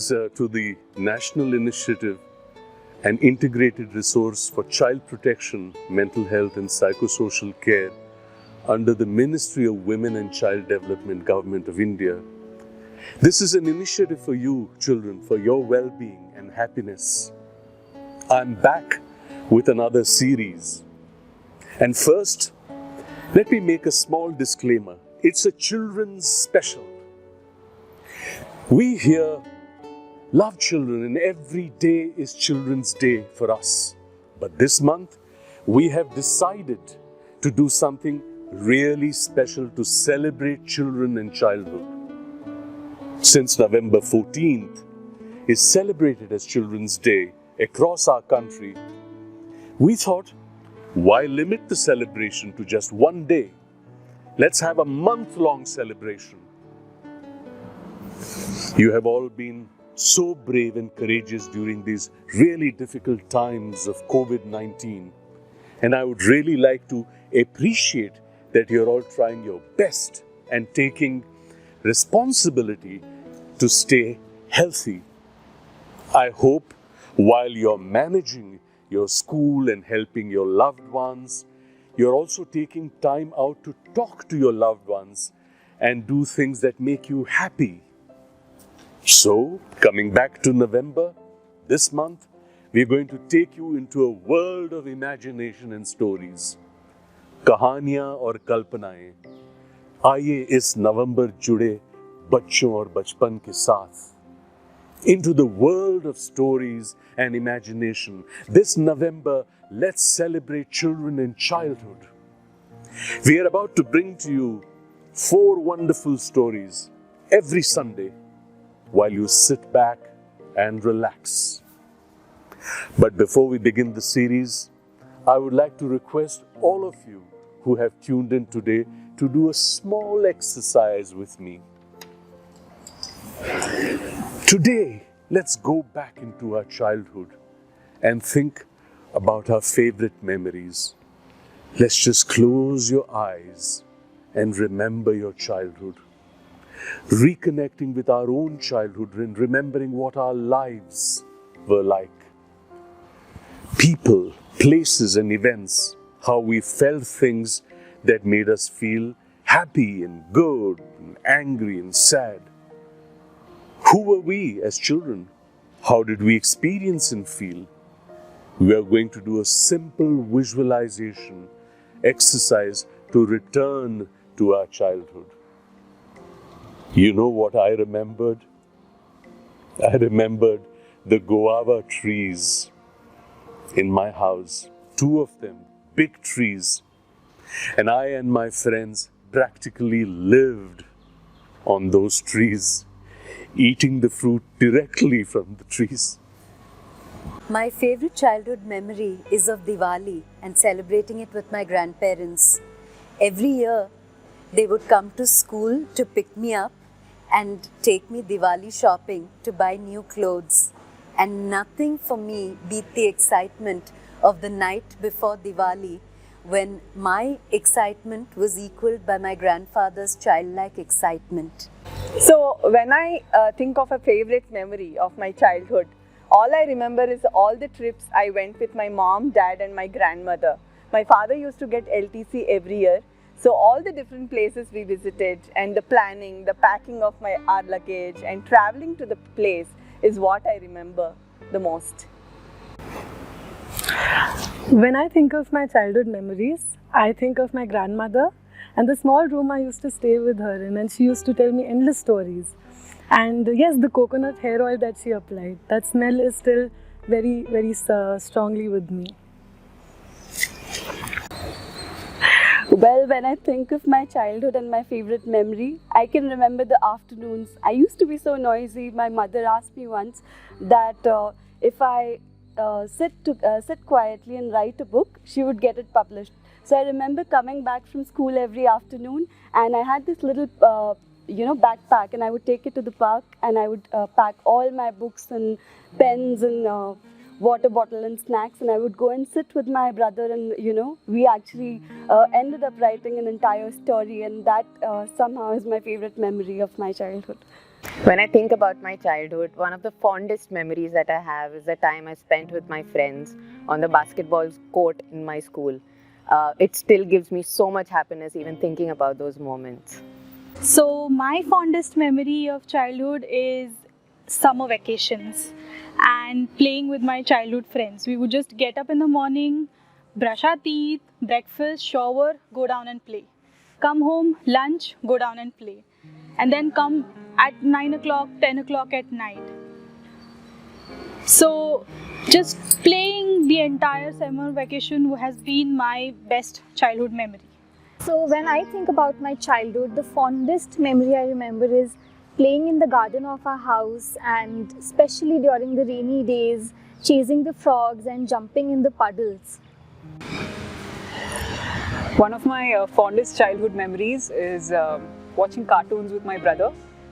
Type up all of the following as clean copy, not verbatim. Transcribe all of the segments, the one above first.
thanks to the National Initiative and Integrated Resource for Child Protection, Mental Health and Psychosocial Care under the Ministry of Women and Child Development, Government of India. This is an initiative for you, children, for your well-being and happiness. I'm back with another series. And first, let me make a small disclaimer. It's a children's special. We here love children and every day is Children's Day for us. But this month, we have decided to do something really special to celebrate children and childhood. Since November 14th is celebrated as Children's Day across our country, we thought, why limit the celebration to just one day? Let's have a month-long celebration. You have all been so brave and courageous during these really difficult times of COVID-19. And I would really like to appreciate that you're all trying your best and taking responsibility to stay healthy. I hope while you're managing your school and helping your loved ones, you're also taking time out to talk to your loved ones and do things that make you happy. So, coming back to November, this month, we're going to take you into a world of imagination and stories. Kahaniyan और कल्पनाएं, आइए इस नवंबर जुड़े बच्चों और बचपन के साथ. Into the world of stories and imagination. This November, let's celebrate children and childhood. We are about to bring to you 4 wonderful stories every Sunday while you sit back and relax. But before we begin the series, I would like to request all of you who have tuned in today to do a small exercise with me. Today, let's go back into our childhood and think about our favorite memories. Let's just close your eyes and remember your childhood. Reconnecting with our own childhood and remembering what our lives were like. People, places and events, how we felt things that made us feel happy and good and angry and sad. Who were we as children? How did we experience and feel? We are going to do a simple visualization exercise to return to our childhood. You know what I remembered? I remembered the guava trees in my house, 2 of them, big trees. And I and my friends practically lived on those trees, eating the fruit directly from the trees. My favorite childhood memory is of Diwali and celebrating it with my grandparents. Every year, they would come to school to pick me up and take me Diwali shopping to buy new clothes. And nothing for me beat the excitement of the night before Diwali, when my excitement was equaled by my grandfather's childlike excitement. So when I think of a favorite memory of my childhood, all I remember is all the trips I went with my mom, dad and my grandmother. My father used to get LTC every year. So all the different places we visited and the planning, the packing of our luggage and traveling to the place is what I remember the most. When I think of my childhood memories, I think of my grandmother and the small room I used to stay with her in, and she used to tell me endless stories. And yes, the coconut hair oil that she applied, that smell is still very, very strongly with me. Well, when I think of my childhood and my favorite memory, I can remember the afternoons. I used to be so noisy. My mother asked me once that if I sit quietly and write a book, she would get it published. So I remember coming back from school every afternoon, and I had this little backpack, and I would take it to the park, and I would pack all my books and pens and water bottle and snacks, and I would go and sit with my brother, and we actually ended up writing an entire story, and that somehow is my favorite memory of my childhood. When I think about my childhood, one of the fondest memories that I have is the time I spent with my friends on the basketball court in my school. It still gives me so much happiness even thinking about those moments. So, my fondest memory of childhood is summer vacations and playing with my childhood friends. We would just get up in the morning, brush our teeth, breakfast, shower, go down and play. Come home, lunch, go down and play. And then come at 9 o'clock, 10 o'clock at night. So, just playing the entire summer vacation has been my best childhood memory. So when I think about my childhood, the fondest memory I remember is playing in the garden of our house, and especially during the rainy days, chasing the frogs and jumping in the puddles. One of my fondest childhood memories is watching cartoons with my brother.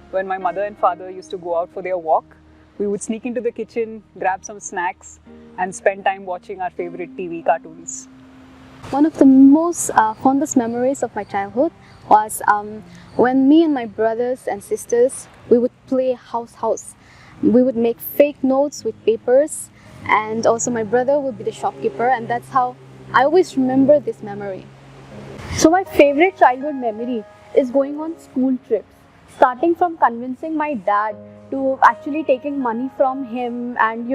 When my mother and father used to go out for their walk, we would sneak into the kitchen, grab some snacks, and spend time watching our favorite TV cartoons. One of the most fondest memories of my childhood was when me and my brothers and sisters, we would play house. We would make fake notes with papers, and also my brother would be the shopkeeper, and that's how I always remember this memory. So my favorite childhood memory is going on school trips. Starting from convincing my dad to actually taking money from him and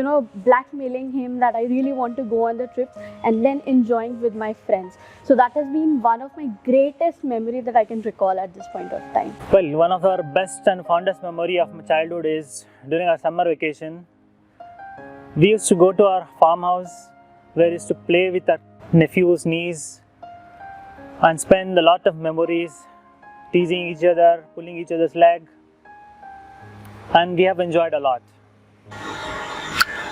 blackmailing him that I really want to go on the trip, and then enjoying with my friends. So that has been one of my greatest memory that I can recall at this point of time. Well, one of our best and fondest memory of my childhood is during our summer vacation. We used to go to our farmhouse where we used to play with our nephews, niece, and spend a lot of memories teasing each other, pulling each other's leg, and we have enjoyed a lot.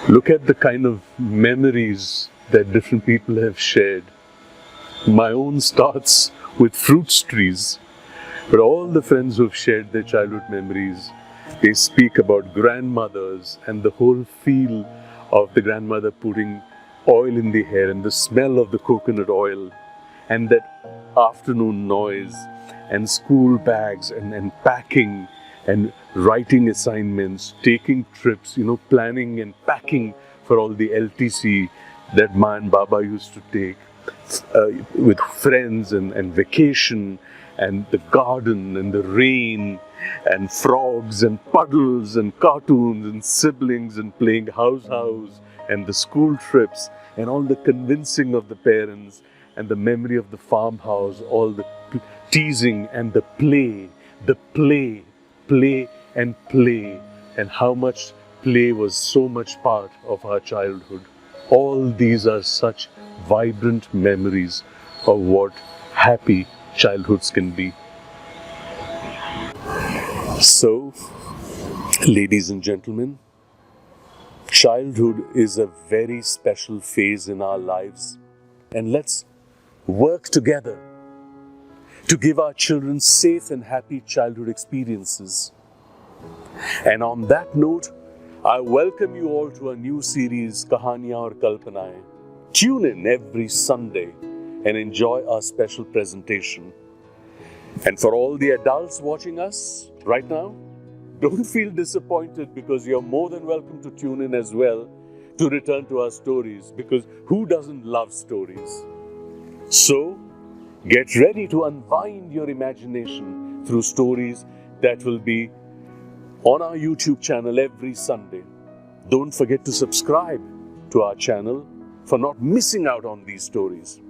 Look at the kind of memories that different people have shared. My own starts with fruits trees, but all the friends who have shared their childhood memories, they speak about grandmothers and the whole feel of the grandmother putting oil in the hair and the smell of the coconut oil and that afternoon noise and school bags and packing and writing assignments, taking trips, planning and packing for all the LTC that Ma and Baba used to take with friends and vacation and the garden and the rain and frogs and puddles and cartoons and siblings and playing house and the school trips and all the convincing of the parents and the memory of the farmhouse, all the teasing and the play and how much play was so much part of our childhood. All these are such vibrant memories of what happy childhoods can be. So, ladies and gentlemen, childhood is a very special phase in our lives, and let's work together to give our children safe and happy childhood experiences. And on that note, I welcome you all to a new series, Kahaniyan or Kalpanayen. Tune in every Sunday and enjoy our special presentation. And for all the adults watching us right now, don't feel disappointed, because you're more than welcome to tune in as well to return to our stories, because who doesn't love stories? So, get ready to unwind your imagination through stories that will be on our YouTube channel every Sunday. Don't forget to subscribe to our channel for not missing out on these stories.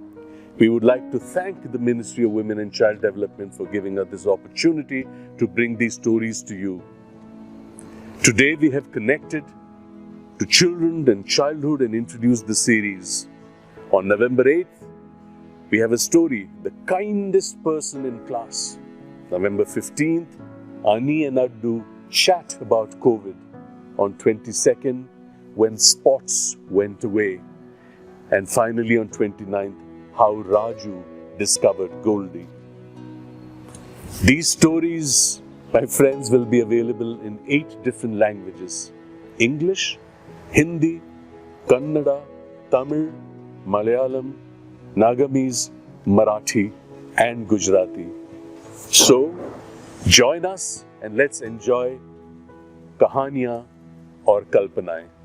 We would like to thank the Ministry of Women and Child Development for giving us this opportunity to bring these stories to you. Today we have connected to children and childhood and introduced the series. On November 8th, we have a story, The Kindest Person in Class. November 15th, Ani and Addu chat about COVID. On 22nd, When Spots Went Away. And finally on 29th, How Raju Discovered Goldie. These stories, my friends, will be available in 8 different languages: English, Hindi, Kannada, Tamil, Malayalam, Nagamese, Marathi, and Gujarati. So, join us and let's enjoy कहानियां और कल्पनाएं।